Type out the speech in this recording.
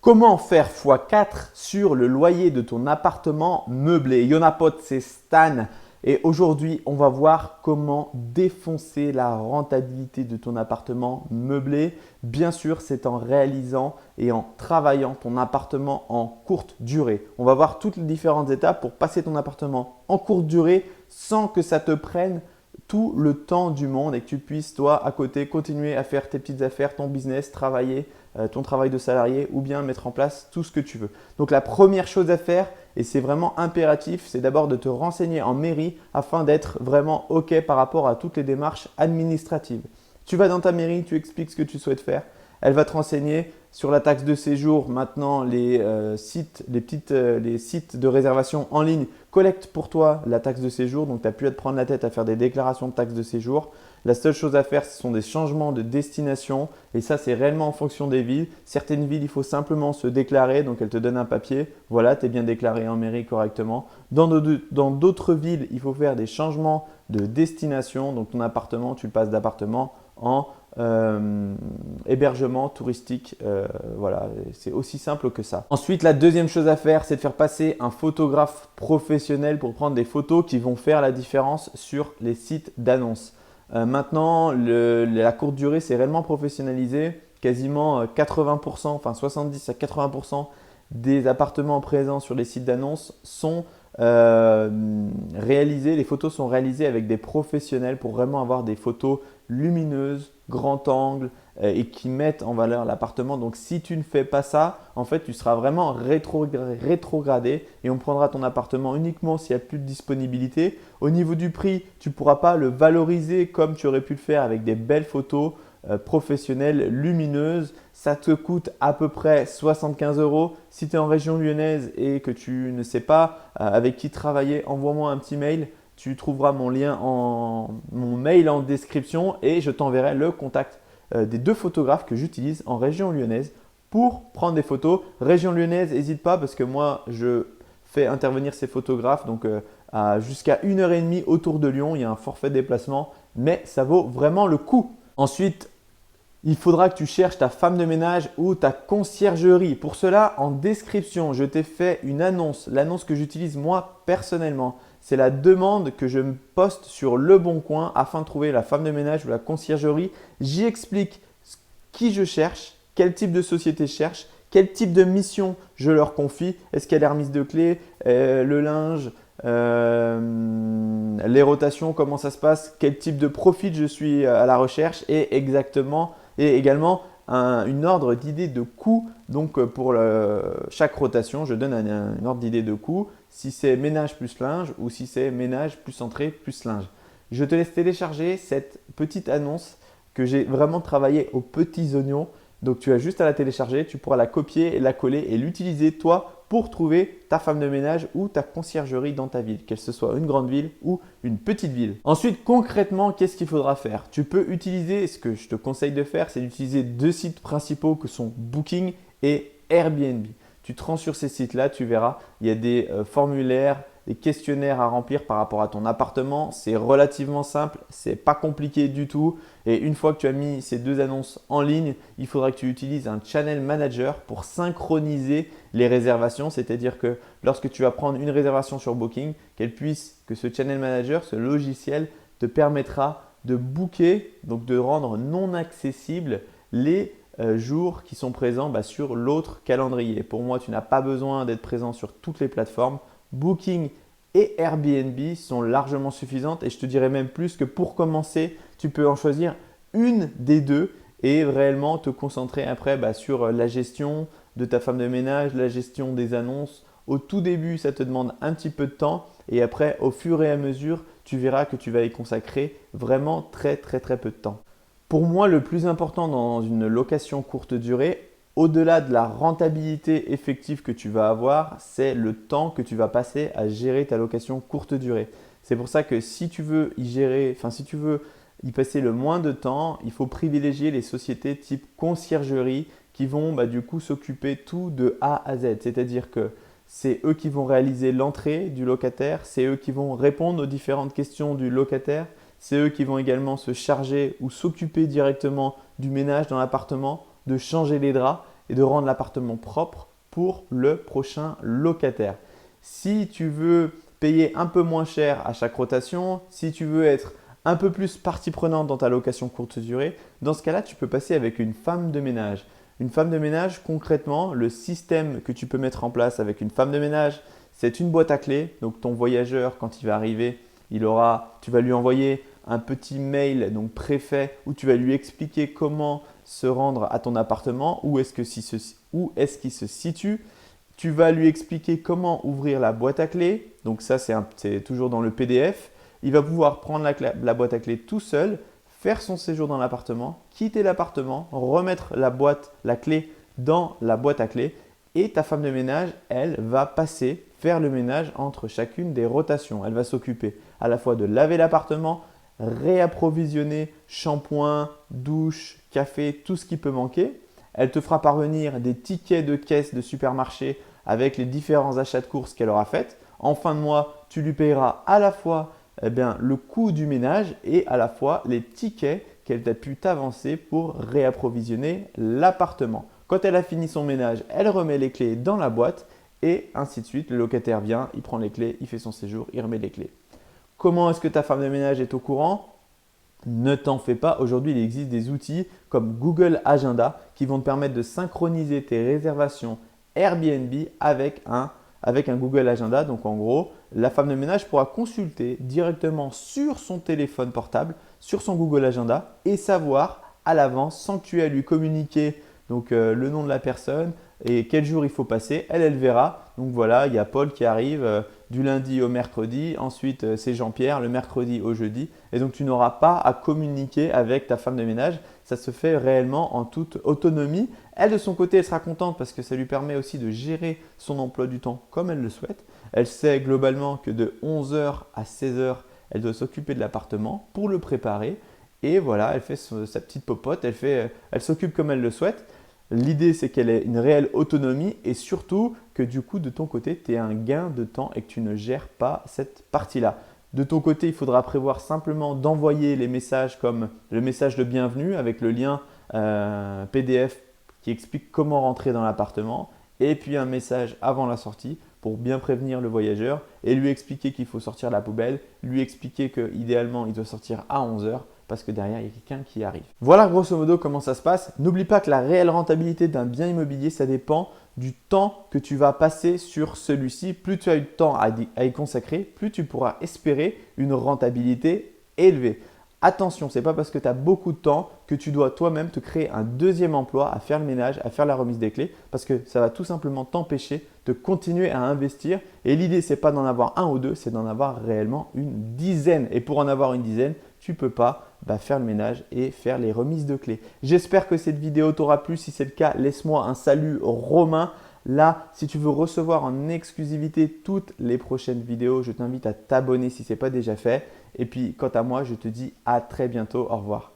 Comment faire x4 sur le loyer de ton appartement meublé? Yonapot, c'est Stan et aujourd'hui, on va voir comment défoncer la rentabilité de ton appartement meublé. Bien sûr, c'est en réalisant et en travaillant ton appartement en courte durée. On va voir toutes les différentes étapes pour passer ton appartement en courte durée sans que ça te prenne tout le temps du monde et que tu puisses, toi, à côté, continuer à faire tes petites affaires, ton business, travailler, ton travail de salarié ou bien mettre en place tout ce que tu veux. Donc la première chose à faire, et c'est vraiment impératif, c'est d'abord de te renseigner en mairie afin d'être vraiment OK par rapport à toutes les démarches administratives. Tu vas dans ta mairie, tu expliques ce que tu souhaites faire. Elle va te renseigner sur la taxe de séjour. Maintenant, les sites de réservation en ligne collectent pour toi la taxe de séjour. Donc, tu n'as plus à te prendre la tête à faire des déclarations de taxe de séjour. La seule chose à faire, ce sont des changements de destination. Et ça, c'est réellement en fonction des villes. Certaines villes, il faut simplement se déclarer. Donc, elles te donnent un papier. Voilà, tu es bien déclaré en mairie correctement. Dans d'autres villes, il faut faire des changements de destination. Donc, ton appartement, tu le passes d'appartement en hébergement touristique. Voilà, c'est aussi simple que ça. Ensuite, la deuxième chose à faire, c'est de faire passer un photographe professionnel pour prendre des photos qui vont faire la différence sur les sites d'annonces. Maintenant, la courte durée, c'est réellement professionnalisé. Quasiment 80%, enfin 70 à 80% des appartements présents sur les sites d'annonces sont réalisés. Les photos sont réalisées avec des professionnels pour vraiment avoir des photos lumineuses, grand angle et qui mettent en valeur l'appartement. Donc si tu ne fais pas ça, en fait tu seras vraiment rétrogradé et on prendra ton appartement uniquement s'il n'y a plus de disponibilité. Au niveau du prix, tu ne pourras pas le valoriser comme tu aurais pu le faire avec des belles photos professionnelles lumineuses. Ça te coûte à peu près 75 €. Si tu es en région lyonnaise et que tu ne sais pas avec qui travailler, envoie-moi un petit mail. Tu trouveras mon mail en description et je t'enverrai le contact des deux photographes que j'utilise en région lyonnaise pour prendre des photos. Région lyonnaise, n'hésite pas parce que moi, je fais intervenir ces photographes donc jusqu'à 1h30 autour de Lyon. Il y a un forfait déplacement, mais ça vaut vraiment le coup. Ensuite, il faudra que tu cherches ta femme de ménage ou ta conciergerie. Pour cela, en description, je t'ai fait une annonce, l'annonce que j'utilise moi personnellement. C'est la demande que je me poste sur Le Bon Coin afin de trouver la femme de ménage ou la conciergerie. J'y explique qui je cherche, quel type de société je cherche, quel type de mission je leur confie. Est-ce qu'il y a la remise de clés, le linge, les rotations, comment ça se passe, quel type de profil je suis à la recherche et également une ordre d'idée de coût. Donc pour chaque rotation, je donne une ordre d'idée de coût, si c'est ménage plus linge ou si c'est ménage plus entrée plus linge. Je te laisse télécharger cette petite annonce que j'ai vraiment travaillé aux petits oignons. Donc tu as juste à la télécharger, tu pourras la copier, la coller et l'utiliser toi pour trouver ta femme de ménage ou ta conciergerie dans ta ville, qu'elle ce soit une grande ville ou une petite ville. Ensuite, concrètement, qu'est-ce qu'il faudra faire? Tu peux utiliser, ce que je te conseille de faire, c'est d'utiliser deux sites principaux que sont Booking et Airbnb. Tu te rends sur ces sites-là, tu verras, il y a des formulaires, des questionnaires à remplir par rapport à ton appartement. C'est relativement simple, c'est pas compliqué du tout. Et une fois que tu as mis ces deux annonces en ligne, il faudra que tu utilises un channel manager pour synchroniser les réservations. C'est-à-dire que lorsque tu vas prendre une réservation sur Booking, que ce channel manager, ce logiciel te permettra de booker, donc de rendre non accessibles les jours qui sont présents sur l'autre calendrier. Pour moi, tu n'as pas besoin d'être présent sur toutes les plateformes. Booking et Airbnb sont largement suffisantes et je te dirais même plus que pour commencer, tu peux en choisir une des deux et réellement te concentrer après sur la gestion de ta femme de ménage, la gestion des annonces. Au tout début, ça te demande un petit peu de temps et après, au fur et à mesure, tu verras que tu vas y consacrer vraiment très peu de temps. Pour moi, le plus important dans une location courte durée, au-delà de la rentabilité effective que tu vas avoir, c'est le temps que tu vas passer à gérer ta location courte durée. C'est pour ça que si tu veux si tu veux y passer le moins de temps, il faut privilégier les sociétés type conciergerie qui vont du coup s'occuper tout de A à Z. C'est-à-dire que c'est eux qui vont réaliser l'entrée du locataire, c'est eux qui vont répondre aux différentes questions du locataire, c'est eux qui vont également se charger ou s'occuper directement du ménage dans l'appartement, de changer les draps et de rendre l'appartement propre pour le prochain locataire. Si tu veux payer un peu moins cher à chaque rotation, si tu veux être un peu plus partie prenante dans ta location courte durée, dans ce cas-là, tu peux passer avec une femme de ménage. Une femme de ménage, concrètement, le système que tu peux mettre en place avec une femme de ménage, c'est une boîte à clés. Donc ton voyageur, quand il va arriver, tu vas lui envoyer un petit mail donc préfet où tu vas lui expliquer comment se rendre à ton appartement, où est-ce qu'il se situe. Tu vas lui expliquer comment ouvrir la boîte à clés. Donc ça, c'est toujours dans le PDF. Il va pouvoir prendre la boîte à clés tout seul, faire son séjour dans l'appartement, quitter l'appartement, remettre la clé dans la boîte à clés et ta femme de ménage, elle va passer faire le ménage entre chacune des rotations. Elle va s'occuper à la fois de laver l'appartement, réapprovisionner shampoing, douche, café, tout ce qui peut manquer. Elle te fera parvenir des tickets de caisse de supermarché avec les différents achats de courses qu'elle aura faits. En fin de mois, tu lui payeras à la fois le coût du ménage et à la fois les tickets qu'elle t'a pu t'avancer pour réapprovisionner l'appartement. Quand elle a fini son ménage, elle remet les clés dans la boîte et ainsi de suite. Le locataire vient, il prend les clés, il fait son séjour, il remet les clés. Comment est-ce que ta femme de ménage est au courant? Ne t'en fais pas, aujourd'hui il existe des outils comme Google Agenda qui vont te permettre de synchroniser tes réservations Airbnb avec un Google Agenda. Donc en gros, la femme de ménage pourra consulter directement sur son téléphone portable, sur son Google Agenda et savoir à l'avance sans que tu aies à lui communiquer le nom de la personne et quel jour il faut passer. Elle verra. Donc voilà, il y a Paul qui arrive du lundi au mercredi. Ensuite, c'est Jean-Pierre le mercredi au jeudi. Et donc, tu n'auras pas à communiquer avec ta femme de ménage. Ça se fait réellement en toute autonomie. Elle, de son côté, elle sera contente parce que ça lui permet aussi de gérer son emploi du temps comme elle le souhaite. Elle sait globalement que de 11 h à 16 h, elle doit s'occuper de l'appartement pour le préparer. Et voilà, elle fait sa petite popote. Elle s'occupe comme elle le souhaite. L'idée, c'est qu'elle ait une réelle autonomie et surtout que du coup, de ton côté, tu aies un gain de temps et que tu ne gères pas cette partie-là. De ton côté, il faudra prévoir simplement d'envoyer les messages comme le message de bienvenue avec le lien PDF qui explique comment rentrer dans l'appartement et puis un message avant la sortie pour bien prévenir le voyageur et lui expliquer qu'il faut sortir la poubelle, lui expliquer qu'idéalement, il doit sortir à 11 h. Parce que derrière, il y a quelqu'un qui arrive. Voilà grosso modo comment ça se passe. N'oublie pas que la réelle rentabilité d'un bien immobilier, ça dépend du temps que tu vas passer sur celui-ci. Plus tu as eu de temps à y consacrer, plus tu pourras espérer une rentabilité élevée. Attention, ce n'est pas parce que tu as beaucoup de temps que tu dois toi-même te créer un deuxième emploi à faire le ménage, à faire la remise des clés parce que ça va tout simplement t'empêcher de continuer à investir. Et l'idée, ce n'est pas d'en avoir un ou deux, c'est d'en avoir réellement une dizaine. Et pour en avoir une dizaine, tu ne peux pas faire le ménage et faire les remises de clés. J'espère que cette vidéo t'aura plu. Si c'est le cas, laisse-moi un salut romain. Là, si tu veux recevoir en exclusivité toutes les prochaines vidéos, je t'invite à t'abonner si ce n'est pas déjà fait. Et puis, quant à moi, je te dis à très bientôt. Au revoir.